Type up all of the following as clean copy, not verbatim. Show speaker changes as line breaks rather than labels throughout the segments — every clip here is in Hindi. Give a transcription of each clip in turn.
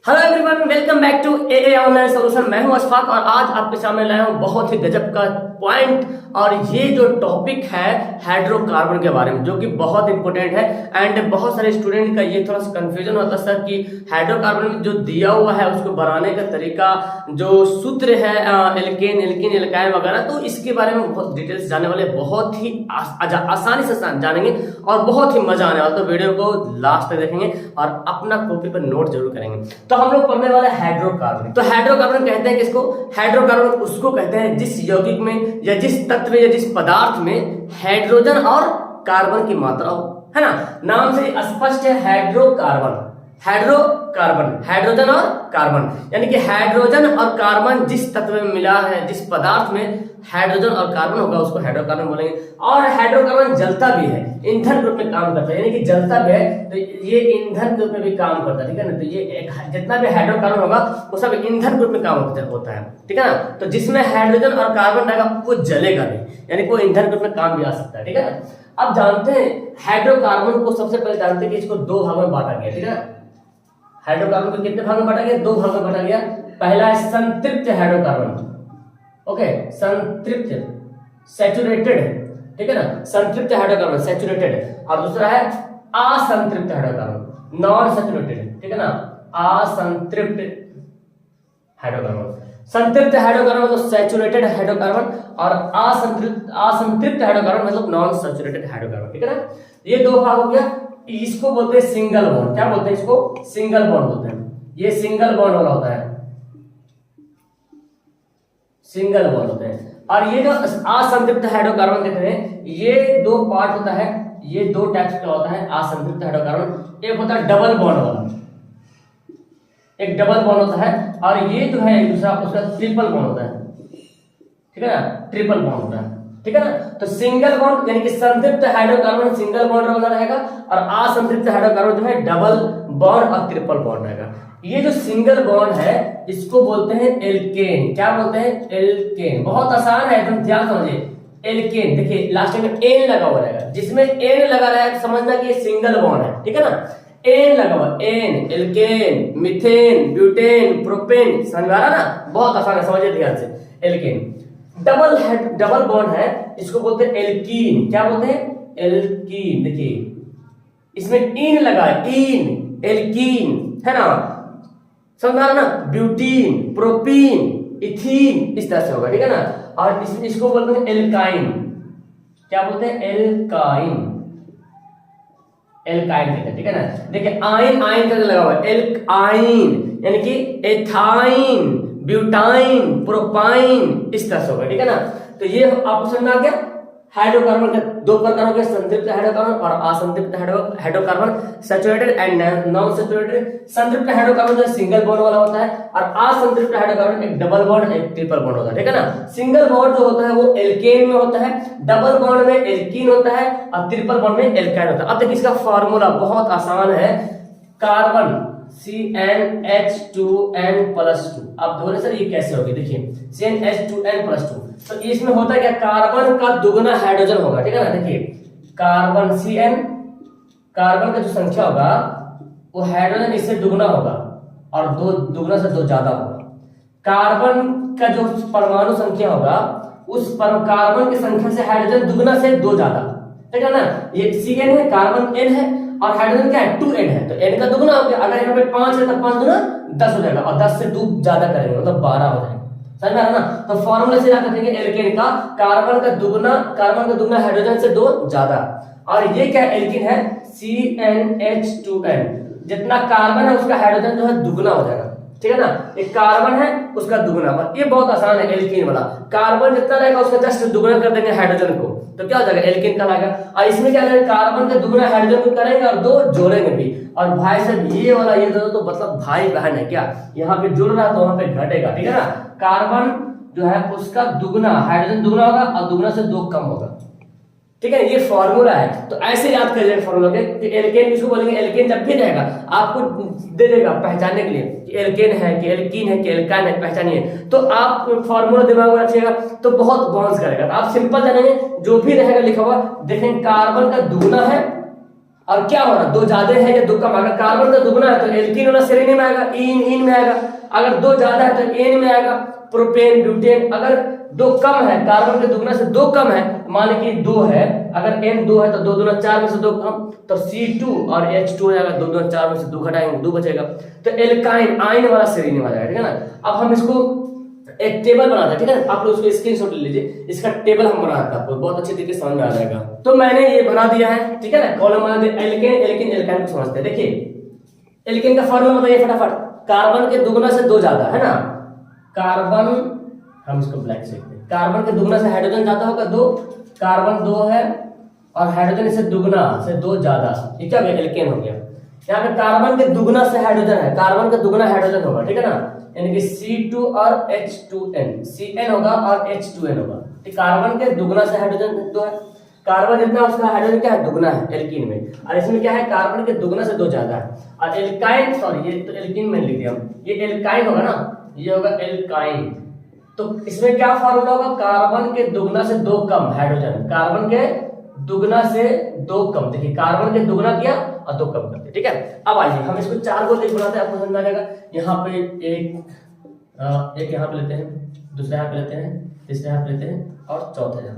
Hello everyone, welcome back to AA online solution. मैं हूं अशफाक और आज आपके सामने लाया हूं बहुत ही गजब का पॉइंट। और ये जो टॉपिक है हाइड्रोकार्बन के बारे में, जो कि बहुत इंपॉर्टेंट है। एंड बहुत सारे स्टूडेंट का ये थोड़ा सा कंफ्यूजन होता है सर कि हाइड्रोकार्बन में जो दिया हुआ है उसको बनाने का तरीका, जो सूत्र है एल्केन एल्कीन एल्काइन वगैरह, तो इसके बारे में बहुत डिटेल्स जानने वाले, बहुत ही आसानी से जानेंगे और बहुत ही मजा आने वाला। तो वीडियो को लास्ट तक देखेंगे और अपना कॉपी पर नोट जरूर करेंगे। तो हम लोग पढ़ने वाले हाइड्रोकार्बन। तो हाइड्रोकार्बन कहते हैं किसको? हाइड्रोकार्बन उसको कहते हैं जिस यौगिक में या जिस तत्व या जिस पदार्थ में हाइड्रोजन और कार्बन की मात्रा हो, है ना। नाम से स्पष्ट है हाइड्रोकार्बन। हाइड्रोकार्बन हाइड्रोजन और कार्बन, यानी कि हाइड्रोजन और कार्बन जिस तत्व में मिला है, जिस पदार्थ में हाइड्रोजन और कार्बन होगा उसको हाइड्रोकार्बन बोलेंगे। और हाइड्रोकार्बन जलता भी है, ईंधन रूप में काम करता है, यानी कि जलता भी है तो ये ईंधन रूप में भी काम करता है, ठीक है ना। तो ये जितना भी हाइड्रोकार्बन होगा वो सब ईंधन रूप में काम होता है, ठीक है ना। तो जिसमें हाइड्रोजन और कार्बन रहेगा वो जलेगा भी, यानी वो ईंधन रूप में काम भी आ सकता है, ठीक है ना। अब जानते हैं हाइड्रोकार्बन को, सबसे पहले जानते हैं कि इसको दो भागों में बांटा गया, ठीक है। हाइड्रोकार्बन को कितने भाग में बांटा गया? दो भाग में बांटा गया। पहला है संतृप्त हाइड्रोकार्बन, ओके, संतृप्त सैचुरेटेड, ठीक है ना, संतृप्त हाइड्रोकार्बन सैचुरेटेड। और दूसरा है असंतृप्त हाइड्रोकार्बन नॉन सैचुरेटेड, ठीक है ना, असंतृप्त हाइड्रोकार्बन। संतृप्त हाइड्रोकार्बन मतलब सैचुरेटेड हाइड्रोकार्बन और असंतृप्त हाइड्रोकार्बन मतलब नॉन सैचुरेटेड हाइड्रोकार्बन, ठीक है ना। ये दो भाग हो गया। इसको बोलते हैं सिंगल बॉन्ड। क्या बोलते हैं इसको? सिंगल बॉन्ड बोलते हैं। ये सिंगल बॉन्ड वाला होता है, सिंगल बॉन्ड होते हैं। और ये जो असंतृप्त हाइड्रोकार्बन कहते हैं, ये दो पार्ट होता है, ये दो टाइप्स का होता है असंतृप्त हाइड्रोकार्बन। एक होता है डबल बॉन्ड वाला, एक डबल बॉन्ड होता है, और ये जो है दूसरा उसका ट्रिपल बॉन्ड होता है, ठीक है ना, ट्रिपल बॉन्ड होता है, ठीक है ना। तो सिंगल बॉन्ड यानी कि संतृप्त हाइड्रोकार्बन सिंगल बॉन्ड वाला रहेगा और असंतृप्त हाइड्रोकार्बन जो है डबल बॉन्ड और ट्रिपल बॉन्ड रहेगा। ये जो सिंगल बॉन्ड है इसको बोलते हैं एल्केन। क्या बोलते हैं? एल्केन। बहुत आसान है, एकदम ध्यान समझिए। एल्केन, देखिए लास्ट में एन लगा हुआ रहेगा, जिसमें एन लगा रहेगा समझना कि ये सिंगल बॉन्ड है, ठीक है ना। एन लगा हुआ, ane, alkane, methane, butane, propane, समझ आ रहा ना, बहुत आसान है, समझिए ध्यान से। एल्केन डबल बॉन्ड है, इसको बोलते हैं एल्कीन। क्या बोलते हैं? एल्कीन। देखिए इसमें इन लगा है, इन, एल्कीन, है ना, समझा ना। ब्यूटीन, प्रोपीन, इथीन, इस तरह से होगा, ठीक है ना। और इसको बोलते हैं एल्काइन। क्या बोलते हैं? एल्काइन, एल्काइन कहते हैं, ठीक है ना। देखिए आइन, आइन करके लगा हुआ है, एल्काइन यानी कि एथाइन, ब्यूटाइन, प्रोपाइन, इस तरह से होगा, ठीक है ना। तो ये आपको समझ में आ गया। हाइड्रोकार्बन के दो प्रकार हो गए, संतृप्त हाइड्रोकार्बन और असंतृप्त hydrocarbon, saturated and non saturated. संतृप्त हाइड्रोकार्बन जो सिंगल बॉन्ड वाला होता है और असंतृप्त हाइड्रोकार्बन एक डबल बॉन्ड एक ट्रिपल बॉन्ड होता है, ठीक है ना। सिंगल बॉन्ड जो होता है वो एल्केन में होता है, डबल बॉन्ड में एल्कीन होता है और ट्रिपल बॉन्ड में एल्काइन होता है। अब देखिए इसका फार्मूला बहुत आसान है। Carbon CnH2n+2। आप बोले सर ये कैसे होगी? देखिए CnH2n+2, तो इसमें होता है क्या? कार्बन का दुगना हाइड्रोजन होगा, ठीक है ना। देखिए कार्बन कार्बन का जो संख्या होगा वो हाइड्रोजन इससे दुगना होगा और दो दुगना से दो ज्यादा होगा। कार्बन का जो परमाणु संख्या होगा उस कार्बन की संख्या से हाइड्रोजन दुगना से दो ज्यादा, ठीक है ना। ये Cn है, कार्बन n है और हाइड्रोजन क्या है? 2n है, तो n का दुगना हो गया। अगर यहाँ पे 5 है तो 5 दुना 10 हो जाएगा और 10 से 2 ज्यादा करेंगे मतलब 12 हो जाएगा, समझ में आ रहा ना। तो फॉर्मूला से याद रखेंगे एल्केन का, कार्बन का दुगना हाइड्रोजन से 2 ज्यादा। और ये क्या एल्कीन है? CnH2n। जितना कार्बन है उसका हाइड्रोजन जो है दुगना हो जाएगा, ठीक है ना। एक कार्बन है उसका दुगना, ये बहुत आसान है एल्कीन वाला। कार्बन जितना रहेगा उसका जस्ट दुगना कर देंगे हाइड्रोजन को, तो क्या हो जाएगा? एल्कीन कहलाएगा। और इसमें क्या करेंगे? कार्बन का दुगना हाइड्रोजन को करेंगे और दो जोड़ेंगे भी। और भाई साहब ये वाला ये दोनों तो मतलब भाई बहन है, क्या यहाँ पे जुड़ रहा है तो वहां पे घटेगा, ठीक है ना। कार्बन जो है उसका दुगना हाइड्रोजन दुगना होगा और दुगना से 2 कम होगा, ठीक है। ये फॉर्मूला है, तो ऐसे याद कर लीजिए फॉर्मूला के कि एल्केन किसको बोलेंगे? एल्केन जब भी रहेगा आपको दे देगा पहचानने के लिए कि एल्केन है कि एल्कीन है कि एल्काइन है, पहचानिए। तो आप फॉर्मूला दिमाग में रखिएगा तो बहुत बाउंस करेगा। तो आप सिंपल जानेंगे, जो भी रहेगा लिखा हुआ देखेंगे कार्बन का दुगना है और क्या हो रहा है, दो ज्यादा है या दो कम। अगर कार्बन का दुगना है तो एल्कीन वाला श्रेणी में आएगा, इन में आएगा। अगर दो ज्यादा है तो एन में आएगा, प्रोपेन ब्यूटेन। अगर दो कम है, कार्बन के दुगना से दो कम है, मान लीजिए दो है, अगर n दो है तो दो दूना चार में से दो कम, तो C2 और H2 हो जाएगा, दो दूना चार में से दो घटाएंगे, दो बचेगा, तो एल्काइन आयन वाला श्रेणी में आ जाएगा, ठीक है ना। अब हम इसको एक टेबल बनाते हैं, ठीक है ना। आप लोग उसको स्क्रीनशॉट ले लीजिए, इसका टेबल हम बनाते हैं, आपको बहुत अच्छे तरीके से समझ में आ जाएगा। तो मैंने ये बना दिया है, ठीक है ना। कॉलम बना दिया, एल्केन एल्किन एल्काइन को समझते हैं। देखिए एल्केन का फॉर्मूला बताइए फटाफट। कार्बन के दुगना से दो ज्यादा है ना, कार्बन, हम इसको ब्लैक से लिखते हैं, कार्बन के दुगना से हाइड्रोजन ज्यादा होगा दो, कार्बन दो है और हाइड्रोजन से दुगना से दो ज्यादा, ये क्या हो गया, एल्केन हो गया। यहाँ पे कार्बन के दुगना से हाइड्रोजन है, कार्बन का दुगना हाइड्रोजन होगा, ठीक है ना, यानी कि C2 और H2N, Cn होगा और H2N होगा। ठीक, कार्बन के दुगना से हाइड्रोजन दो है, कार्बन जितना उसका हाइड्रोजन क्या है, दुगना है एल्कीन में, और इसमें क्या है, कार्बन के दुगना से दो ज्यादा है। और एल्काइन, सॉरी ये तो एल्कीन में लिख दिया हम, ये एल्काइन होगा ना, ये होगा एल्काइन। तो इसमें क्या फार्मूला होगा, कार्बन के दुगना से दो कम हाइड्रोजन, कार्बन के दुगना से दो कम। देखिए कार्बन के दुगना किया और दो कम करते, ठीक है। अब आइए हम इसको चार को लिख बनाते हैं, आपको समझ में आ जाएगा। यहाँ पे एक यहाँ पे लेते हैं, दूसरा यहाँ पे लेते हैं, तीसरा यहाँ पे लेते हैं और चौथा यहाँ,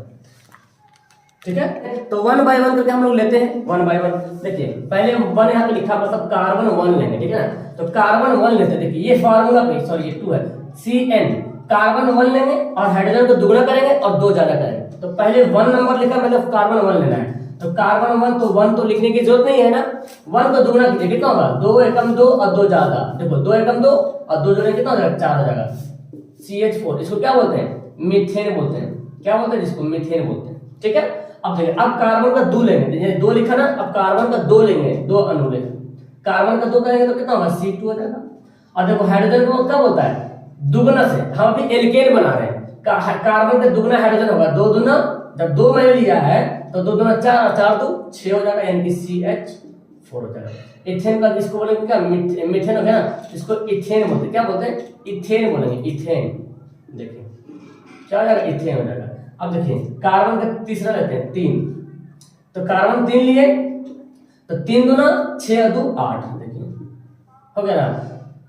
ठीक है। तो वन बाय वन करके हम लोग लेते हैं, वन बाय वन। देखिए पहले हम वन यहाँ पे लिखा, मतलब कार्बन वन लेंगे, ठीक है ना। तो कार्बन वन लेते हैं, देखिए ये फार्मूला पे, सॉरी ये टू है, Cn, कार्बन वन लेंगे और हाइड्रोजन को दुगना करेंगे और दो ज्यादा करेंगे। तो पहले वन नंबर लिखा, मतलब कार्बन वन लेना है, तो कार्बन वन, तो वन तो लिखने की जरूरत नहीं है ना, वन को दुगना कीजिए, कितना होगा, दो एकम दो और दो ज्यादा, देखो दो एकम दो और दो जोड़े कितना हो जाएगा, चार हो जाएगा, CH4। इसको क्या बोलते हैं, मीथेन बोलते हैं, क्या बोलते हैं, जिसको मीथेन बोलते हैं, ठीक है। अब देखिए, अब कार्बन का दो लेंगे, दो लिखा ना, अब कार्बन का दो लेंगे, दो अणु लेंगे, कार्बन का दो करेंगे तो कितना होगा, C2 हो जाएगा। और देखो हाइड्रोजन को क्या बोलता है, दुगना से, हम अभी एल्केन बना रहे हैं, कार्बन का दुगना हाइड्रोजन होगा, दो दुना, जब दो मैंने लिया है तो दो दुना चार और चार दो छह हो जाएगा, यानी कि CH4 हो जाएगा। इथेन का इसको बोलेंगे क्या, मीथेन हो गया ना, इसको इथेन बोलते हैं, क्या बोलते हैं, इथेन बोलेंगे, इथेन। देखिए क्या हो जाएगा, इथेन हो जाएगा। अब देखिए कार्बन का तीसरा लेते हैं, तीन, तो कार्बन तीन लिए तो तीन दुना छह दो आठ, देखिए हो गया ना,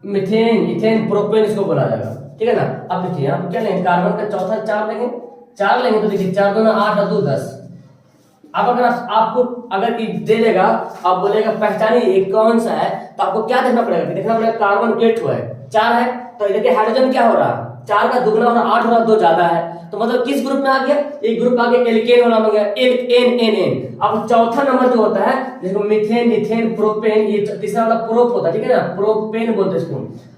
मीथेन, इथेन, प्रोपेन इसको बोला जाएगा, ठीक है ना। अब देखिए यहाँ पे क्या लेंगे, कार्बन का चौथा चार लेंगे, चार लेंगे तो देखिए चार दुना आठ और दो 10। अब अगर आपको अगर दे देगा, आप बोलेगा पहचानिए ये कौन सा है, तो आपको क्या देखना पड़ेगा, देखना पड़ेगा कार्बन गेट हुआ है, चार है, तो देखिए हाइड्रोजन क्या हो रहा है, चार का दुगना हो रहा, आठ हो रहा, दो ज्यादा है, तो मतलब किस ग्रुप में आ गया, एक ग्रुप आ गया एल्केन वाला में गया, एन। अब चौथा नंबर जो होता है, जिसको मीथेन, इथेन, प्रोपेन, ये तीसरा वाला प्रोप होता है, ठीक है ना, प्रोपेन बोलते हैं इसको,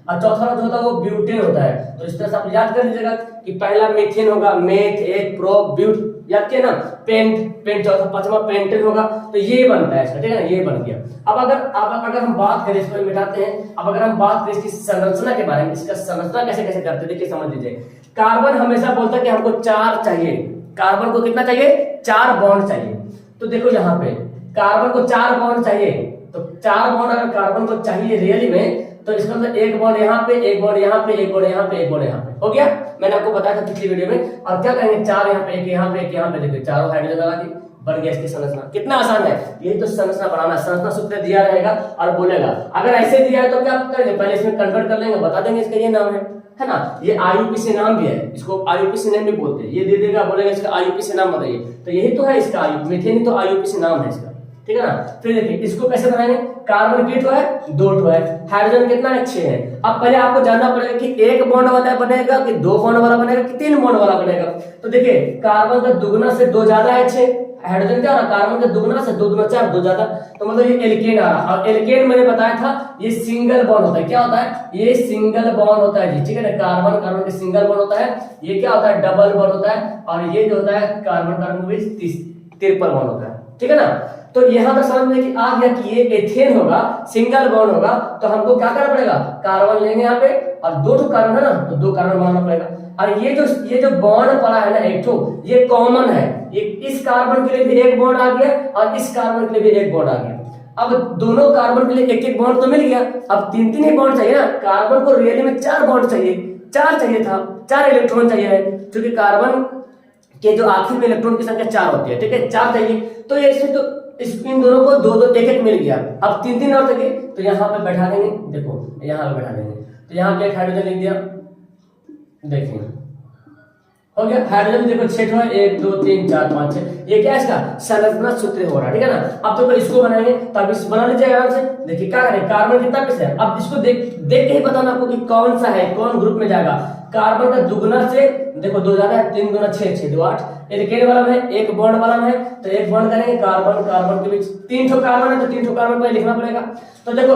और चौथा वाला जो होता है वो ब्यूटेन होता है। तो इस तरह से आप याद कर लीजिएगा कि पहला मीथेन होगा, मेथ, एक, प्रोप, ब्यूट, याद किया ना, पेंट चौथा, पांचवा पेंटेन होगा, तो ये बनता है इसका, ठीक है ना, ये बन गया। अब अगर हम बात करें, इसको मिटाते हैं, अब अगर हम बात करें इसकी संरचना के बारे में, इसका संरचना कैसे कैसे करते हैं, देखिए समझ लीजिए। कार्बन हमेशा बोलता है कि हमको चार चाहिए, कार्बन को कितना चाहिए, चार बॉन्ड चाहिए। तो देखो यहाँ पे कार्बन को चार बॉन्ड चाहिए, तो चार बॉन्ड अगर कार्बन को चाहिए रियली में, तो इसका मतलब एक बॉन्ड यहाँ पे, एक बॉन्ड यहाँ पे, एक बॉन्ड यहाँ पे, एक बॉन्ड यहाँ पे, हो गया। मैंने आपको बताया था पिछली वीडियो में। और क्या करेंगे, चार यहाँ पे, एक यहाँ पे, एक यहाँ पे, देखिए चारों हाइड्रोजन लगा दी, बन गया इसकी संरचना। कितना आसान है, यही तो संरचना बनाना, संरचना सूत्र दिया रहेगा और बोलेगा। अगर ऐसे दिया है तो क्या करेंगे, पहले इसमें कन्वर्ट कर लेंगे, बता देंगे इसका ये नाम है ना, ये IUPAC नाम भी है, इसको IUPAC नाम भी बोलते हैं, ये दे देगा, बोलेगा इसका IUPAC नाम बताइए, तो यही तो है इसका मीथेन, तो IUPAC नाम है इसका, ठीक है ना। फिर देखिए इसको कैसे बनाएंगे, कार्बन कितना है, दो ठो है, हाइड्रोजन कितना है, 6 है। अब पहले आपको जानना पड़ेगा कि एक बॉन्ड वाला बनेगा कि दो बॉन्ड वाला बनेगा कि तीन बॉन्ड वाला बनेगा। तो देखिए कार्बन का दुगना से दो ज्यादा है 6, हाइड्रोजन क्या हो रहा, कार्बन का दुगना से दो दुना 4, दो ज्यादा, तो मतलब ये एल्केन आ रहा। और एल्केन मैंने बताया था ये सिंगल बॉन्ड होता है, क्या होता है, ये सिंगल बॉन्ड होता है जी, ठीक है ना। कार्बन कार्बन के सिंगल बॉन्ड होता है, ये क्या होता है, डबल बॉन्ड होता है, और ये जो होता है कार्बन कार्बन के बीच ट्रिपल बॉन्ड होता है, ठीक है ना। तो यहाँ तक समझ में आ गया कि ये एथेन होगा, सिंगल बॉन्ड होगा, तो हमको क्या करना पड़ेगा, कार्बन लेंगे यहाँ पे, और दो कार्बन है ना, तो दो कार्बन बनाना पड़ेगा। और ये जो बॉन्ड पड़ा है ना एक ठो, ये कॉमन है, ये इस कार्बन के लिए भी एक बॉन्ड आ गया और इस कार्बन के लिए भी एक बॉन्ड आ गया। अब दोनों कार्बन के लिए एक एक बॉन्ड तो मिल गया, अब तीन तीन ही बॉन्ड चाहिए ना। कार्बन को रियली में 4 बॉन्ड चाहिए, 4 चाहिए था, 4 इलेक्ट्रॉन चाहिए, क्योंकि कार्बन के जो आखिर में इलेक्ट्रॉन की संख्या 4 होती है, ठीक है, 4 चाहिए। तो ये इसमें तो इन दोनों को दो दो एक एक मिल गया, अब तीन तीन और थे तो यहाँ पे बैठा देंगे, देखो यहाँ पे बैठा देंगे, तो यहाँ पे एक हाइड्रोजन लिख दिया, देखिए हो गया। हाइड्रोजन देखो 6 है, 1 2 3 4 5 6, ये क्या है इसका संरचना सूत्र हो रहा है, ठीक है ना। अब देखो इसको बनाएंगे, तब इस बना लीजिए आराम से। देखिए क्या करें, कार्बन कितना पीस है, अब इसको देख के ही बताना आपको कि कौन सा है, कौन ग्रुप में जाएगा। कार्बन का दुगना से देखो 2 ज्यादा है, 3 दूना 6, 6 2 8, एल्केन वाला में है, एक बॉन्ड वाला में है, तो एक बॉन्ड करेंगे कार्बन कार्बन के बीच, 3 ठो कार्बन है तो 3 ठो कार्बन को लिखना पड़ेगा। तो देखो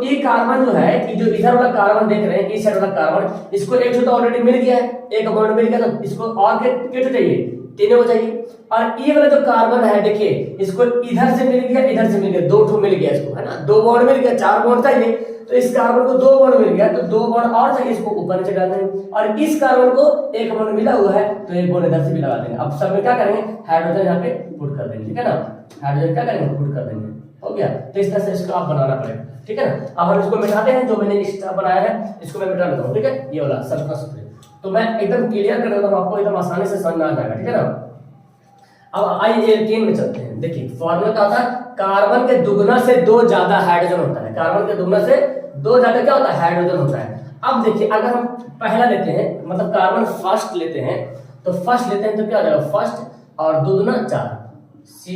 ई कार्बन जो है कि जो इधर वाला कार्बन देख रहे हैं, इस साइड वाला कार्बन, इसको एक ठो तो ऑलरेडी मिल गया है, एक बॉन्ड मिल गया, तो इसको और कितने चाहिए, 3 हो चाहिए। और ये वाला जो कार्बन है देखिए, इसको इधर से मिल गया, इधर से मिल गया, 2 ठो मिल गया इसको, है ना, 2 बॉन्ड मिल गया, 4 बॉन्ड चाहिए, तो इस कार्बन को 2 बॉन्ड मिल गया, तो 2 बॉन्ड और चाहिए, इसको ऊपर नीचे डाल देंगे। और इस कार्बन को एक बॉन्ड मिला हुआ है, तो एक बॉन्ड इधर से भी लगा देंगे। अब सब में क्या करेंगे, हाइड्रोजन यहाँ पे पुट कर देंगे, ठीक है ना, हाइड्रोजन क्या करेंगे, पुट कर देंगे, हो गया। तो इस तरह से इसको आप बनाना पड़ेगा, ठीक है ना। अब हम इसको मिटाते हैं, जो मैंने एक्स्ट्रा बनाया है इसको मैं मिटा देता हूँ, ठीक है, ये वाला संरचना सूत्र। तो मैं एकदम क्लियर कर देता हूँ, आपको एकदम आसानी से समझ में आ जाएगा, ठीक है ना। अब आइए एल्केन में चलते हैं। देखिए फॉर्मूला क्या होता है, कार्बन के दुगना से 2 ज्यादा हाइड्रोजन होता है, कार्बन के दुगना से 2 ज्यादा क्या होता है, हाइड्रोजन होता है। अब देखिए अगर हम पहला लेते हैं, मतलब कार्बन फर्स्ट लेते हैं, तो फर्स्ट लेते हैं तो क्या हो जाएगा, फर्स्ट और 2 दूना 4, सी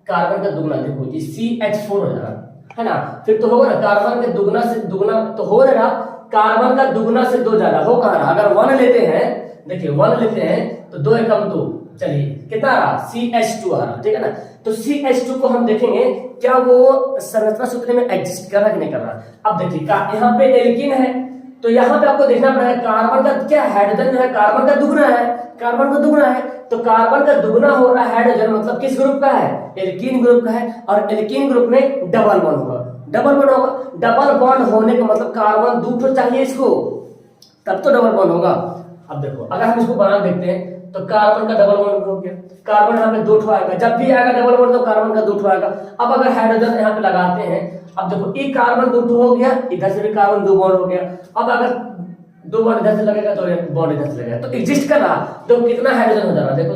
कार्बन का दुगना, देखो ये CH4 हो जाएगा, है ना। फिर तो होगा ना कार्बन के दुगना से दुगना, तो हो जाएगा कार्बन का दुगना से 2 ज्यादा, हो कहाँ रहा, अगर 1 लेते हैं, देखिए 1 लेते हैं तो 2 एकम 2, चलिए कितना रहा, CH2 आ रहा, ठीक है ना। तो CH2 को हम देखेंगे क्या वो संरचना सूत्र में एग्जिस्ट कर रहा है कि नहीं कर रहा। अब देखिए यहाँ पे एल्कीन है, तो यहाँ पे आपको देखना पड़ेगा कार्बन का क्या, हाइड्रोजन जो है कार्बन का दुगना है, कार्बन का दुगना है, तो कार्बन का दुगना हो रहा है हाइड्रोजन, मतलब किस ग्रुप का है, एल्कीन ग्रुप का है। और एल्कीन ग्रुप में डबल बॉन्ड होगा, डबल बॉन्ड होगा, डबल बॉन्ड होने का मतलब कार्बन 2 ठो चाहिए इसको, तब तो डबल बॉन्ड होगा। अब देखो अगर हम इसको बना देखते हैं, तो कार्बन का डबल बॉन्ड हो गया, कार्बन यहाँ पे 2 ठो आएगा, जब भी आएगा डबल बॉन्ड तो कार्बन का 2 ठो आएगा। अब अगर हाइड्रोजन यहाँ पे लगाते हैं, अब देखो ये कार्बन 2 ठो हो गया, इधर से भी कार्बन 2 बॉन्ड हो गया। अब अगर 2 बॉन्ड इधर से लगेगा तो बॉन्ड इधर से लगेगा, तो एग्जिस्ट कर रहा, तो कितना हाइड्रोजन हो जा रहा, देखो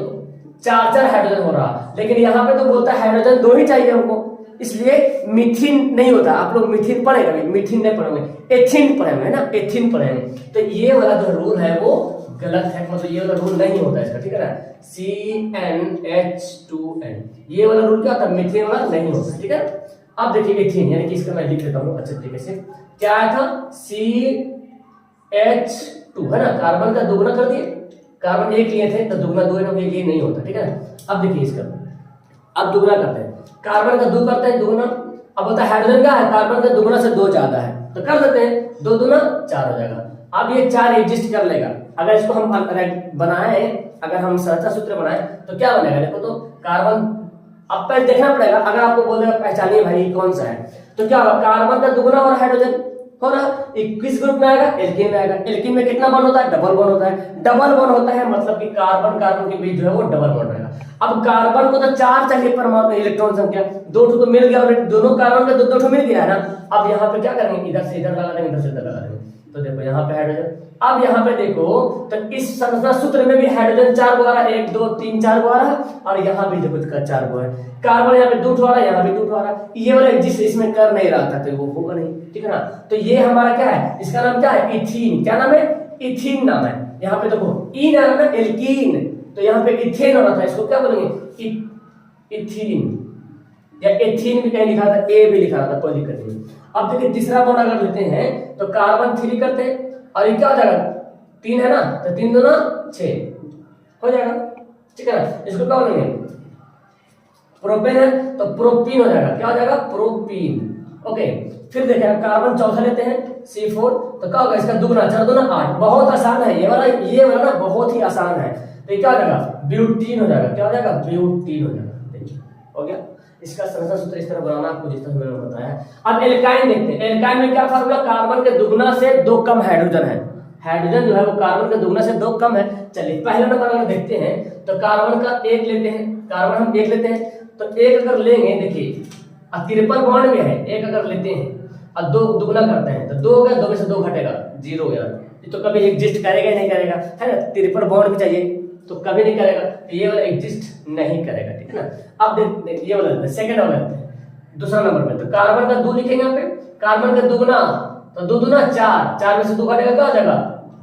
4 हाइड्रोजन हो रहा। लेकिन यहाँ पे तो बोलता है हाइड्रोजन 2 ही चाहिए हमको, इसलिए मीथिन नहीं होता। आप लोग मीथिन पढ़ेगा, मीथिन नहीं पढ़ोगे, एथिन पढ़ेंगे, है ना, एथिन पढ़ेंगे। तो ये वाला जो रूल है वो गलत है, मतलब ये वाला रूल नहीं होता इसका, ठीक है ना, CnH2n, ये वाला रूल क्या होता है, मीथेन वाला नहीं होता, ठीक है। अब देखिए एथीन, यानी कि इसका मैं लिख देता हूँ अच्छे तरीके से, क्या आया था, CH2, है ना, कार्बन का दुगना कर दिए, कार्बन 1 लिए थे तो दुगना 2 ये नहीं होता, ठीक है ना। अब देखिए इसका, अब दुगना करते हैं, कार्बन का 2 करते हैं दुगना, अब होता है हाइड्रोजन का है, कार्बन का दुगना से 2 ज्यादा है, तो कर देते हैं, 2 दूना 4 हो जाएगा। अब ये 4 एग्जिस्ट कर लेगा, अगर इसको हम बनाए, अगर हम संरचना सूत्र बनाए तो क्या बनेगा, देखो तो कार्बन, अब पहले देखना पड़ेगा, अगर आपको बोल देगा पहचानिए भाई कौन सा है, तो क्या होगा, कार्बन का दुगना और हाइड्रोजन हो रहा, किस ग्रुप में आएगा, एल्कीन में आएगा। एल्कीन में कितना बॉन्ड होता है, डबल बॉन्ड होता है, डबल बॉन्ड होता है मतलब कि कार्बन कार्बन के बीच जो है वो डबल बॉन्ड रहेगा। अब कार्बन को तो 4 चाहिए परमाणु इलेक्ट्रॉन संख्या, 2 तो मिल गया, दोनों कार्बन का 2 मिल गया है ना। अब यहाँ पे क्या करेंगे, इधर से इधर लगा देंगे, इधर से इधर लगा देंगे, तो देखो यहाँ पे हाइड्रोजन। अब यहाँ पे देखो तो इस संरचना सूत्र में भी हाइड्रोजन 4 गो आ रहा है, 1 2 3 4 गो आ रहा है, और यहाँ भी देखो इसका 4 गो है, कार्बन यहाँ पे 2 ठो आ रहा है, यहाँ भी 2 ठो आ रहा है, ये वाला जिस इसमें कर नहीं रहा था तो वो होगा नहीं, ठीक है ना। तो ये हमारा क्या है, इसका नाम क्या है, इथीन, क्या नाम है, इथीन नाम है। यहाँ पे देखो ई नाम है एल्कीन, तो यहाँ पे इथेन होना था, इसको क्या बोलेंगे, इथीन, या एथीन भी कहीं लिखा था, ए भी लिखा था, कोई दिक्कत नहीं। अब देखिए तीसरा बॉन्ड अगर लेते हैं तो कार्बन 3 करते हैं, और ये क्या हो जाएगा, 3 है ना, तो 3 दूना 6 हो जाएगा, ठीक है ना। इसको क्या बोलेंगे, प्रोपेन है तो प्रोपीन हो जाएगा, क्या हो जाएगा, प्रोपीन, ओके। फिर देखिए कार्बन चौथा लेते हैं C4, तो क्या होगा, इसका दुगना 4 दूना 8, बहुत आसान है ये वाला ना बहुत ही आसान है। तो ये क्या हो जाएगा, ब्यूटीन हो जाएगा, क्या हो जाएगा, ब्यूटीन हो जाएगा, देखिए हो गया। इसका संरचना सूत्र इस तरह बनाना आपको जिस तरह मैंने बताया। अब एल्काइन देखते हैं, एल्काइन में क्या फार्मूला, कार्बन के दुगना से 2 कम हाइड्रोजन है, हाइड्रोजन जो है वो कार्बन के दुगना से 2 कम है। चलिए पहला नंबर अगर देखते हैं तो कार्बन का 1 लेते हैं, कार्बन हम 1 लेते हैं, तो 1 अगर लेंगे, देखिए ट्रिपल बॉन्ड में है, 1 अगर लेते हैं और 2 दुगना करते हैं तो 2 हो गया, 2 में से 2 घटेगा 0 यार, ये तो कभी एग्जिस्ट करेगा ही नहीं करेगा, है ना, ट्रिपल बॉन्ड भी चाहिए, तो कभी नहीं करेगा, तो ये वाला एग्जिस्ट नहीं करेगा, ठीक है ना। अब देख ये वाला सेकंड वाला दूसरा नंबर पे, तो कार्बन का 2 लिखेंगे यहाँ पे, कार्बन का दुगना, तो 2 दूना 4, 4 में से 2 घटेगा क्या हो जाएगा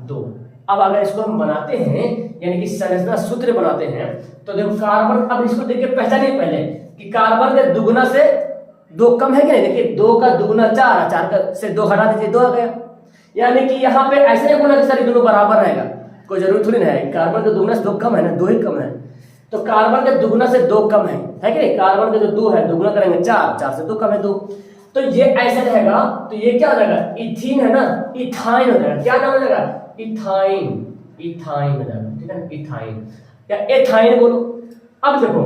2। अब अगर इसको हम बनाते हैं यानी कि संरचना सूत्र बनाते हैं, तो देखो कार्बन, अब इसको देख के पहचानिए पहले कि कार्बन के दुगना से 2 कम है कि नहीं। देखिए 2 का दुगना 4, 4 का से 2 हटा दीजिए 2 आ गया, यानी कि यहाँ पे ऐसे नहीं बोला कि सारी दोनों बराबर रहेगा, कोई जरूरत थोड़ी ना है। कार्बन के दुगना से 2 कम है ना, 2 ही कम है, तो कार्बन के दुगना से 2 कम है कि नहीं। कार्बन के जो 2 है दुगना करेंगे 4, 4 से 2 कम है 2, तो ये ऐसा रहेगा, तो ये क्या हो जाएगा इथीन है ना, इथाइन हो जाएगा। क्या नाम हो जाएगा इथाइन, इथाइन हो जाएगा, ठीक है ना, इथाइन या एथाइन बोलो। अब देखो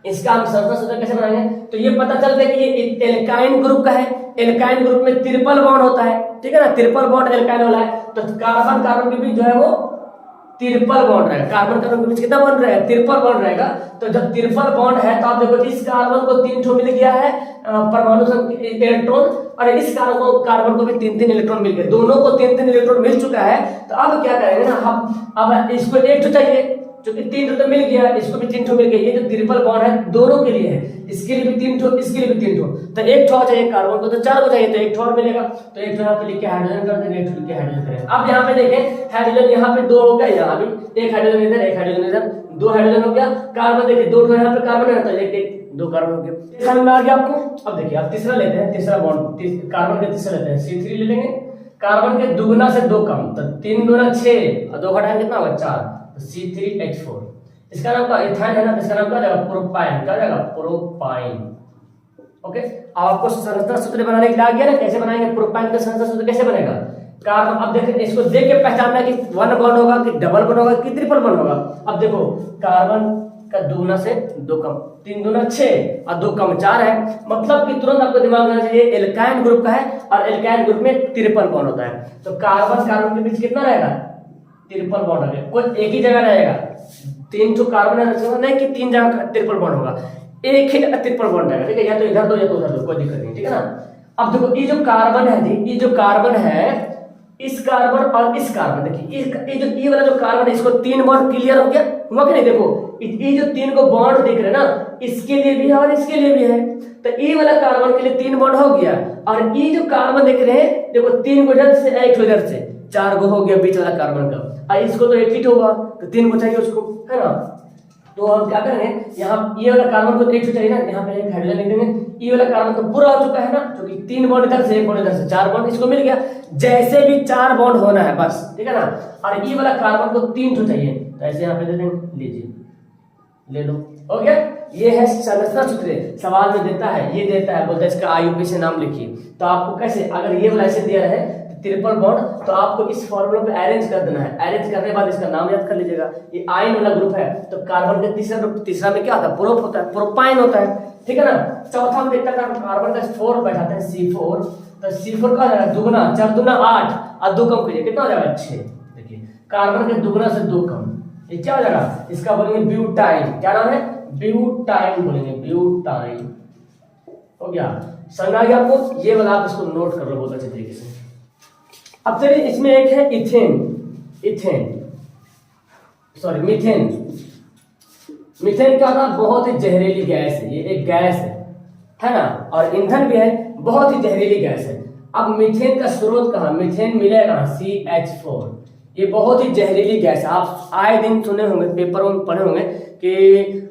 इसका हम संरचना सूत्र कैसे बनाएंगे, तो ये पता चल गया कि ये एल्काइन ग्रुप का है। एल्काइन ग्रुप में ट्रिपल बॉन्ड होता है, ठीक है ना, ट्रिपल बॉन्ड एल्काइन वाला है, तो कार्बन कार्बन के बीच जो है वो ट्रिपल बॉन्ड रहेगा। कार्बन कार्बन के बीच कितना बॉन्ड रहेगा, ट्रिपल बॉन्ड रहेगा। तो जब ट्रिपल बॉन्ड है तो आप देखो इस कार्बन को 3 ठो मिल गया है परमाणु इलेक्ट्रॉन, और इस कार्बन को भी 3-3 इलेक्ट्रॉन मिल गए, दोनों को 3-3 इलेक्ट्रॉन मिल चुका है। तो अब क्या करेंगे ना हम, अब इसको 1 ठो चाहिए, क्योंकि 3 ठो तो मिल गया, इसको भी 3 ठो मिल गया। ये जो ट्रिपल बॉन्ड है दोनों के लिए है, इसके लिए भी 3 ठो, इसके लिए भी 3 ठो, तो 1 ठो चाहिए कार्बन को, तो 4 को चाहिए, तो 1 ठो और मिलेगा। तो 1 ठो यहाँ पे लिख के हाइड्रोजन कर देंगे, 1 ठो लिख के हाइड्रोजन करेंगे। अब यहाँ पे देखें हाइड्रोजन यहाँ पे 2 हो गया, यहाँ भी 1 हाइड्रोजन इधर, 1 हाइड्रोजन इधर, 2 हाइड्रोजन हो गया। कार्बन देखिए 2 ठो यहाँ पे कार्बन है, तो 1-1 2 कार्बन हो गया। समझ में आ गया आपको। अब देखिए अब तीसरा लेते हैं, तीसरा बॉन्ड कार्बन का तीसरा लेते हैं, C3 ले लेंगे। कार्बन के दुगना से 2 कम, तो 3 दूना 6 और 2 घटाएंगे कितना होगा 4, तो C3H4। इसका नाम का इथाइन है ना, इसका नाम क्या हो जाएगा प्रोपाइन, क्या हो जाएगा प्रोपाइन। ओके, अब आपको संरचना सूत्र बनाने के लिए आ गया ना, कैसे बनाएंगे प्रोपाइन का संरचना सूत्र कैसे बनेगा। कार्बन, अब देखिए इसको देख के पहचानना कि 1 बॉन्ड होगा कि डबल बॉन्ड होगा कि ट्रिपल बॉन्ड होगा। अब देखो कार्बन का दुगना से 2 कम, 3 दूना 6 और 2 कम 4 है, मतलब कि तुरंत आपको दिमाग में आना चाहिए एल्काइन ग्रुप का है, और एल्काइन ग्रुप में ट्रिपल बॉन्ड होता है। तो कार्बन कार्बन के बीच कितना रहेगा ट्रिपल बॉन्ड होगा, कोई एक ही जगह रहेगा, 3 ठो कार्बन है नहीं कि 3 जगह ट्रिपल बॉन्ड होगा, एक ही ट्रिपल बॉन्ड रहेगा, ठीक है, या तो इधर दो या तो उधर दो, कोई दिक्कत नहीं, ठीक है ना। अब देखो ये जो कार्बन है जी, ये जो कार्बन है, इस कार्बन और इस कार्बन, देखिए ये जो ये वाला जो कार्बन है, इसको 3 बॉन्ड क्लियर हो गया, हुआ कि नहीं। देखो ये जो 3 को बॉन्ड दिख रहे हैं ना, इसके लिए भी है और इसके लिए भी है, तो ये वाला कार्बन के लिए 3 बॉन्ड हो गया, और ये जो कार्बन दिख रहे हैं देखो 3 को इधर से 1 इधर से, 4 को हो गया बीच वाला कार्बन का, और इसको तो 1 ही होगा, तो 3 को चाहिए उसको, है ना। तो हम क्या करेंगे, यहाँ ये वाला कार्बन को 1 चाहिए ना, यहाँ पे 1 हाइड्रोजन लिख देंगे। ये वाला कार्बन तो पूरा हो चुका है ना, क्योंकि 3 बॉन्ड इधर से 1 बॉन्ड इधर से, 4 बॉन्ड इसको मिल गया, जैसे भी 4 बॉन्ड होना है बस, ठीक है ना। और ये वाला कार्बन को 3 ठो चाहिए, तो ऐसे यहाँ पे दे देंगे, लीजिए ले लो, हो गया। ये है संरचना सूत्र, सवाल में देता है, ये देता है, बोलता है इसका IUPAC से नाम लिखिए। तो आपको कैसे, अगर ये वाला ऐसे दिया है ट्रिपल बॉन्ड, तो आपको इस फॉर्मूला पे अरेंज कर देना है, अरेंज करने के बाद इसका नाम याद कर लीजिएगा। ये आयन वाला ग्रुप है, तो कार्बन का तीसरा में क्या होता है प्रोप होता है, प्रोपाइन होता है, ठीक है ना। चौथा में देखता है कार्बन का 4 बैठाते हैं C4, तो C4 का हो जाएगा दुगना, 4 दूना 8 और 2 कम कीजिए कितना हो जाएगा 6। देखिए कार्बन के दुगना से 2 कम, ये क्या हो जाएगा, इसका बोलेंगे ब्यूटाइन, क्या नाम है ब्यूटाइन बोलेंगे, ब्यूटाइन हो गया। समझ आ गया आपको, ये वाला आप इसको नोट कर लो बहुत अच्छे तरीके से। अब चलिए इसमें एक है मीथेन। मीथेन क्या होता है, बहुत ही जहरीली गैस है, ये एक गैस है ना, और ईंधन भी है, बहुत ही जहरीली गैस है। अब मीथेन का स्रोत कहाँ, मीथेन मिलेगा CH4, ये बहुत ही जहरीली गैस है। आप आए दिन सुने होंगे, पेपर में पढ़े होंगे कि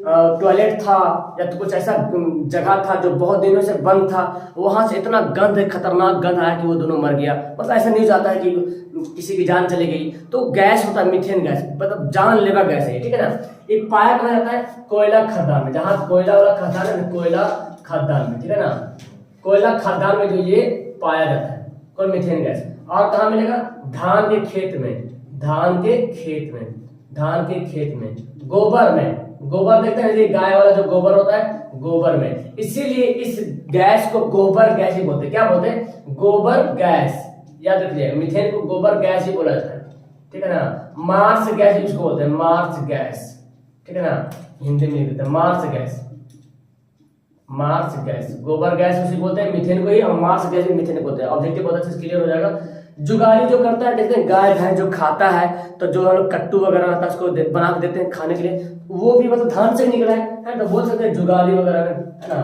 टॉयलेट था या तो कुछ ऐसा जगह था जो बहुत दिनों से बंद था, वहां से इतना गंध, खतरनाक गंध आया कि वो दोनों मर गया, मतलब ऐसा न्यूज आता है कि किसी की जान चली गई। तो गैस होता है मीथेन गैस, मतलब जानलेवा गैस है, ठीक है ना। ये पाया कहा जाता है कोयला खदान में, जहाँ कोयला वाला खदान है, कोयला खदान में, ठीक है ना, कोयला खदान में जो ये पाया जाता है कोई मीथेन गैस। और कहाँ मिलेगा, धान के खेत में, गोबर देखते हैं, ये गाय वाला जो गोबर होता है, गोबर में, इसीलिए इस गैस को गोबर गैस ही बोलते हैं। क्या बोलते हैं, गोबर गैस, याद रखिए मीथेन को गोबर गैस ही बोला जाता है, ठीक है ना। मार्स गैस इसको बोलते हैं, मार्स गैस, ठीक है ना, हिंदी में लिखते हैं मार्स गैस, गोबर गैस उसी बोलते हैं, मीथेन को ही, और मार्स गैस भी मीथेन बोलते हैं। ऑब्जेक्टिव बहुत अच्छे से क्लियर हो जाएगा। जुगाली जो करता है, देखते हैं गाय भैंस जो खाता है, तो जो हम लोग कट्टू वगैरह रहता है उसको बना के देते हैं खाने के लिए, वो भी मतलब धान से निकला है, तो बोल सकते हैं जुगाली वगैरह में, है ना,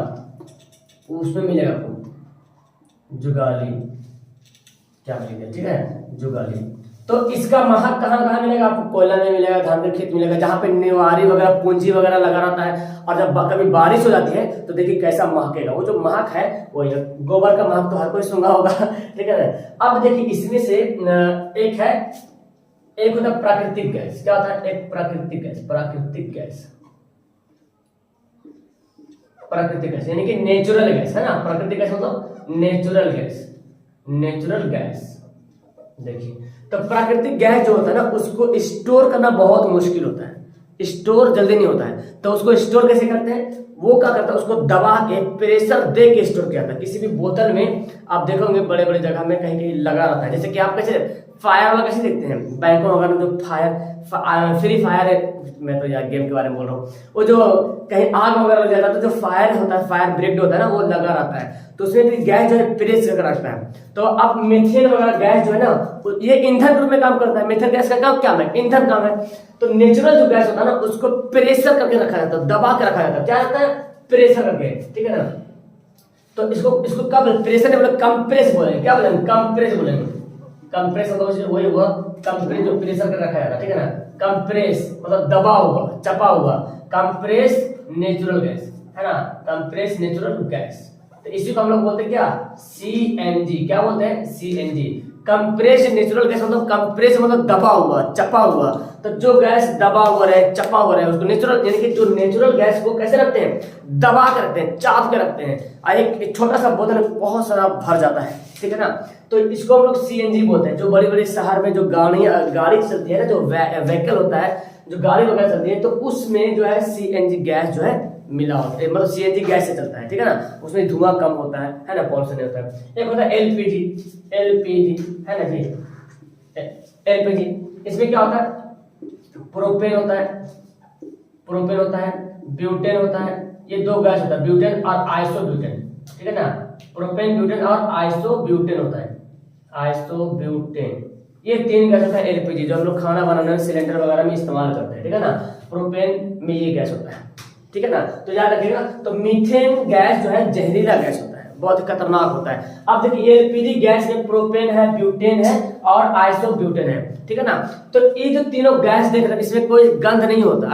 उसमें मिलेगा आपको जुगाली, क्या मिलेगा, ठीक है, जुगाली। तो इसका महक कहाँ कहाँ मिलेगा आपको? कोयला में मिलेगा, धान के खेत मिलेगा, जहाँ पे निवारी वगैरह पूंजी वगैरह लगा रहता है, और जब कभी बारिश हो जाती है तो देखिए कैसा महकेगा, वो जो महक है वो गोबर का महक तो हर कोई सूंघा होगा, ठीक है ना। अब देखिए इसमें से एक है, एक होता है प्राकृतिक गैस, क्या होता है? एक प्राकृतिक गैस, प्राकृतिक गैस, प्राकृतिक गैस यानी कि नेचुरल गैस, है ना। प्राकृतिक गैस मतलब नेचुरल गैस, नेचुरल गैस। देखिए तो प्राकृतिक गैस जो होता है ना, उसको स्टोर करना बहुत मुश्किल होता है, स्टोर जल्दी नहीं होता है। तो उसको स्टोर कैसे करते हैं? वो क्या करता है, उसको दबा के प्रेशर दे के स्टोर किया जाता है। किसी भी बोतल में आप देखोगे बड़े बड़े जगह में कहीं कहीं लगा रहता है, जैसे कि आप कैसे फायर वाला कैसे देखते हैं बैंकों वगैरह में, जो फायर फ्री फायर है, मैं तो यार गेम के बारे में बोल रहा हूँ, वो जो कहीं आग वगैरह लग जाता है तो जो फायर होता है, फायर ब्रिगेड होता है ना, वो लगा रहता है, तो उसमें भी गैस जो है प्रेस करके रखता है। तो अब मीथेन वगैरह गैस जो है ना, ये ईंधन रूप में काम करता है। मीथेन गैस का काम क्या है? ईंधन काम है। तो नेचुरल जो गैस होता है ना, उसको प्रेशर करके रखा जाता है, दबा के रखा जाता है, क्या रहता है? प्रेशर करके, ठीक है ना। तो इसको कब प्रेशर बोले? कंप्रेस बोलेंगे, क्या बोलेंगे? कंप्रेस बोलेंगे। कंप्रेस मतलब वही हुआ, कंप्रेस जो प्रेशर कर रखा जाता है, ठीक है ना। कंप्रेस मतलब दबा हुआ, चपा हुआ, कंप्रेस नेचुरल गैस, है ना, कंप्रेस नेचुरल गैस। तो इसी को हम लोग बोलते हैं क्या? सीएनजी। क्या बोलते हैं? CNG, compress natural gas. मतलब कंप्रेस मतलब दबा हुआ, चपा हुआ। तो जो गैस दबा हुआ रहे, चपा हुआ रहे, उसको नेचुरल, यानी कि जो नेचुरल गैस को कैसे रखते हैं? दबा के रखते हैं, चाप के रखते हैं। एक छोटा सा बोतल में बहुत सारा भर जाता है, ठीक है ना। तो इसको हम लोग सीएनजी बोलते हैं। जो बड़ी बड़ी शहर में जो गाड़ी चलती है ना, जो व्हीकल होता है, जो गाड़ी वगैरह चलती है, तो उसमें जो है सीएनजी गैस जो है मिला होता है, मतलब सीएनजी गैस से चलता है, ठीक है ना। उसमें धुआं कम होता है ना, पॉल्यूशन नहीं होता है। एक होता है एलपीजी, एलपीजी है ना जी, एलपीजी। इसमें क्या होता है? प्रोपेन होता है, प्रोपेन होता है, ब्यूटेन होता है। ये दो गैस होता है, ब्यूटेन और आइसोब्यूटेन, ठीक है ना। प्रोपेन, ब्यूटेन और आइसोब्यूटेन होता है, आइसोब्यूटेन। ये तीन गैस होता है एलपीजी, जो हम लोग खाना बनाने में सिलेंडर वगैरह में इस्तेमाल करते हैं, ठीक है ना। प्रोपेन में ये गैस होता है, ठीक है ना। तो याद रखिएगा। तो मीथेन गैस जो है जहरीला गैस होता है, बहुत खतरनाक होता है। अब देखिए एलपीजी गैस में प्रोपेन है, ब्यूटेन है और आइसोब्यूटेन है, ठीक है ना। तो ये जो तीनों गैस देख रहे हैं, इसमें कोई गंध नहीं होता।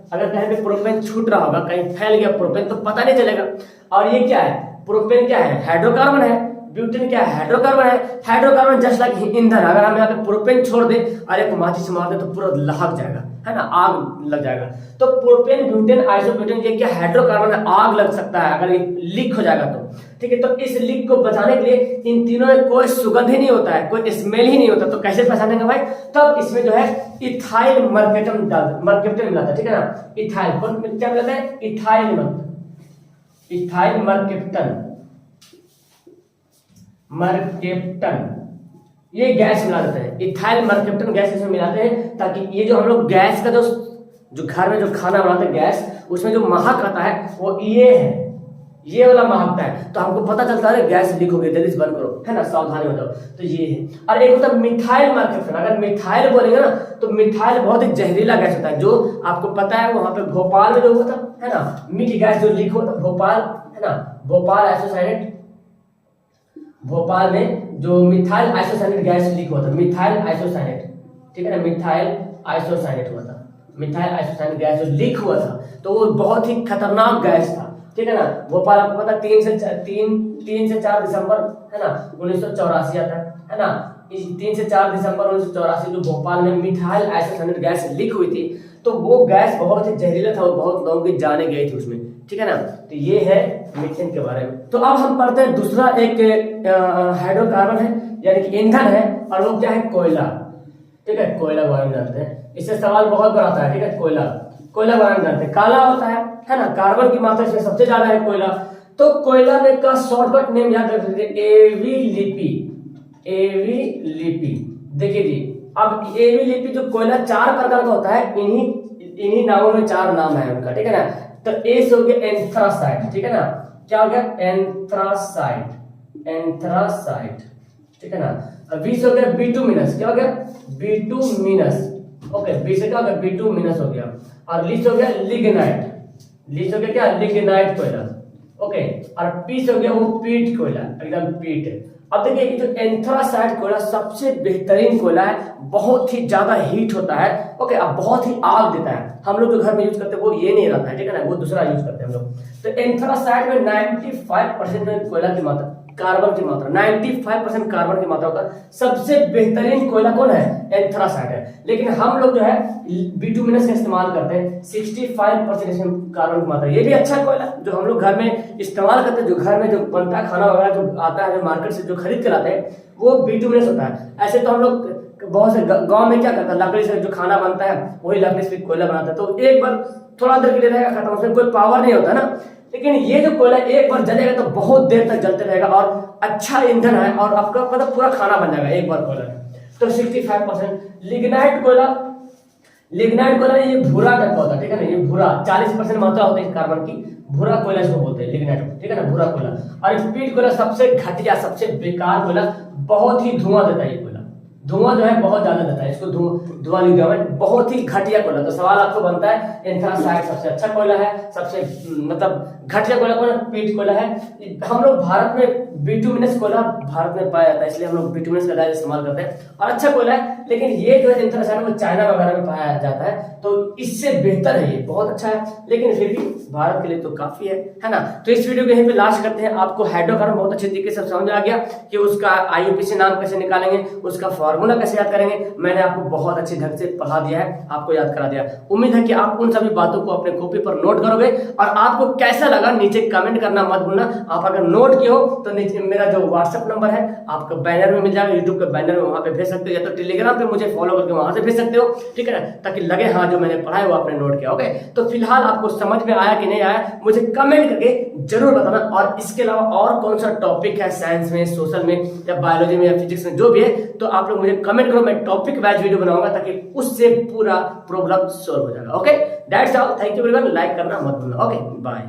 अगर कहीं पे प्रोपेन छूट रहा होगा, कहीं फैल गया प्रोपेन, तो पता नहीं चलेगा। और ये क्या है? प्रोपेन क्या है? हाइड्रोकार्बन है। ब्यूटेन क्या है? हाइड्रोकार्बन है। हाइड्रोकार्बन जस्ट लाइक ईंधन। अगर हम यहाँ पे प्रोपेन छोड़ दे और एक माचिस मार दे तो पूरा लहक जाएगा, है ना, आग लग जाएगा। तो प्रोपेन, ब्यूटेन, आइसोब्यूटेन ये क्या? हाइड्रोकार्बन है, आग लग सकता है अगर लीक हो जाएगा तो, ठीक है। तो इस लीक को बचाने के लिए इन तीनों में कोई सुगंध ही नहीं होता है, कोई स्मेल ही नहीं होता। तो कैसे पहचानेंगे भाई? तब इसमें जो है इथाइल मर्केप्टन मिलाता है, ठीक है ना। इथाइल क्या मिलाता है? इथाइल मर्केप्टन, ये गैस मिला देते हैं। इथाइल मर्केप्टन गैस इसमें मिलाते हैं, ताकि ये जो हम लोग गैस का जो घर में जो खाना बनाते हैं गैस, उसमें जो महक आता है वो ये है, ये वाला महकता है। तो हमको पता चलता है गैस लीक हो गई, जल्दी से बंद करो, है ना, सावधानी हो जाओ। तो ये है। और एक होता है मिथाइल मर्केप्टन। अगर मिथाइल बोलेंगे ना, तो मिथाइल बहुत ही जहरीला गैस होता है, जो आपको पता है वहां पे भोपाल में जो हुआ था, है ना, मिथी गैस जो लीक हुआ था भोपाल, है ना, भोपाल में जो मिथाइल आइसोसाइनेट गैस लीक हुआ था, मिथाइल आइसोसाइनेट, ठीक है ना, मिथाइल आइसोसाइनेट हुआ था। मिथाइल आइसोसाइनेट गैस जो लीक हुआ था, तो वो बहुत ही खतरनाक गैस था, ठीक है ना। भोपाल आपको पता 3 से 4 दिसंबर, है ना, 1984 आता है ना। 3 से 4 दिसंबर 1984 जो भोपाल में मिथाइल आइसोसाइनेट गैस लीक हुई थी, तो वो गैस बहुत ही जहरीला था और बहुत लोगों की जाने गई थी उसमें, ठीक है ना। तो ये है मीथेन के बारे में। तो अब हम पढ़ते हैं दूसरा एक हाइड्रोकार्बन है, यानी कि ईंधन है, और वो क्या है? कोयला, ठीक है। कोयला के बारे में जानते हैं, इससे सवाल बहुत बड़ा आता है, ठीक है। कोयला के बारे में जानते हैं। काला होता है ना, कार्बन की मात्रा इसमें सबसे ज्यादा है कोयला। तो कोयला में का शॉर्टकट नेम याद रख लीजिए, एवीलिपी। देखिए जी, अब एवीलिपी जो कोयला 4 प्रकार का होता है, इन्हीं नामों में 4 नाम है उनका, ठीक है ना। तो ए से हो गया एंथ्रासाइट, ठीक है ना। क्या हो गया? एंथ्रासाइट, ठीक ठीक है ना। बी से हो गया बिटुमिनस, क्या हो गया बिटुमिनस, ओके बी से क्या हो गया बिटुमिनस हो गया। और ली से हो गया लिग्नाइट, ली से हो गया क्या लिग्नाइट कोयला, ओके। और पी से हो गया वो पीट कोयला, एकदम पीट। अब देखिए ये जो एंथ्रासाइट कोयला सबसे बेहतरीन कोयला है, बहुत ही ज्यादा हीट होता है, ओके। अब बहुत ही आग देता है, हम लोग जो घर में यूज करते हैं वो ये नहीं रहता है, ठीक है ना, वो दूसरा यूज करते हैं हम लोग। तो एंथ्रासाइट में 95% में कोयला की मात्रा, कार्बन की मात्रा 95% कार्बन की मात्रा होता है। सबसे बेहतरीन कोयला कौन है एंथ्रासाइट है। लेकिन हम लोग जो है बिटुमिनस का इस्तेमाल करते हैं, 65% इसमें कार्बन की मात्रा। ये भी अच्छा कोयला जो हम लोग घर में इस्तेमाल करते हैं, जो घर में जो बनता है खाना वगैरह जो आता है, जो मार्केट से जो खरीद कर लाते हैं वो बिटुमिनस होता है। ऐसे तो हम लोग बहुत से गांव में क्या करता है, लकड़ी से जो खाना बनता है वही लकड़ी से कोयला बनाता है, तो एक बार थोड़ा देर के लिए रहेगा खत्म, उसमें कोई पावर नहीं होता ना। लेकिन ये जो कोयला एक बार जलेगा तो बहुत देर तक जलते रहेगा और अच्छा ईंधन है, और आपका मतलब पूरा खाना बन जाएगा एक बार कोयला में। तो 65%। लिग्नाइट कोयला, लिग्नाइट कोयला ये भूरा टाइप का होता है, ठीक है ना, ये भूरा 40% मात्रा होती है कार्बन की, भूरा कोयला इसको बोलते हैं लिग्नाइट, ठीक है ना, भूरा कोयला। और स्पीड कोयला सबसे घटिया सबसे बेकार कोयला, बहुत ही धुआं देता है ये कोयला, धुआं जो है बहुत ज्यादा देता है, इसको धुआं लिख दिया मैंने, बहुत ही घटिया कोयला। तो सवाल आपको बनता है एंथ्रासाइट सबसे अच्छा कोयला है, सबसे मतलब घटिया कोयला कौन है, पीट कोयला है। हम लोग भारत में बिटुमिनस कोयला भारत में पाया जाता है, इसलिए हम लोग बिटुमिनस का इस्तेमाल करते हैं, और अच्छा कोयला है। लेकिन ये जो है एंथ्रासाइट वो चाइना वगैरह में पाया जाता है, तो इससे बेहतर है, ये बहुत अच्छा है, लेकिन फिर भी भारत के लिए तो काफी है ना। तो इस वीडियो को यहीं पे लास्ट करते हैं। आपको हाइड्रोकार्बन बहुत अच्छे तरीके से समझ आ गया कि उसका आईयूपीएसी नाम कैसे निकालेंगे, उसका फॉर्मूला कैसे याद करेंगे, मैंने आपको बहुत अच्छे ढंग से पढ़ा दिया है, आपको याद करा दिया। उम्मीद है कि आप उन सभी बातों को अपने कॉपी पर नोट करोगे, और आपको कैसा लगा नीचे कमेंट करना मत भूलना। आप अगर नोट किए हो तो नीचे मेरा जो व्हाट्सएप नंबर है आपको बैनर में मिल जाएगा, यूट्यूब के बैनर में, वहां पे भेज सकते हो, या तो टेलीग्राम पे मुझे फॉलो करके वहां से भेज सकते हो, ठीक है ना, ताकि लगे हाँ जो मैंने पढ़ा है वो आपने नोट किया, ओके। तो फिलहाल आपको समझ में आया कि नहीं आया मुझे कमेंट करके जरूर बताना। और इसके अलावा और कौन सा टॉपिक है साइंस में, सोशल में, या बायोलॉजी में, या फिजिक्स में, जो भी है, तो आप लोग मुझे कमेंट करो, मैं टॉपिक वाइज वीडियो बनाऊंगा ताकि उससे पूरा प्रॉब्लम सॉल्व हो जाएगा, okay. That's all, thank you everyone, like करना मत भूलना, ओके बाय।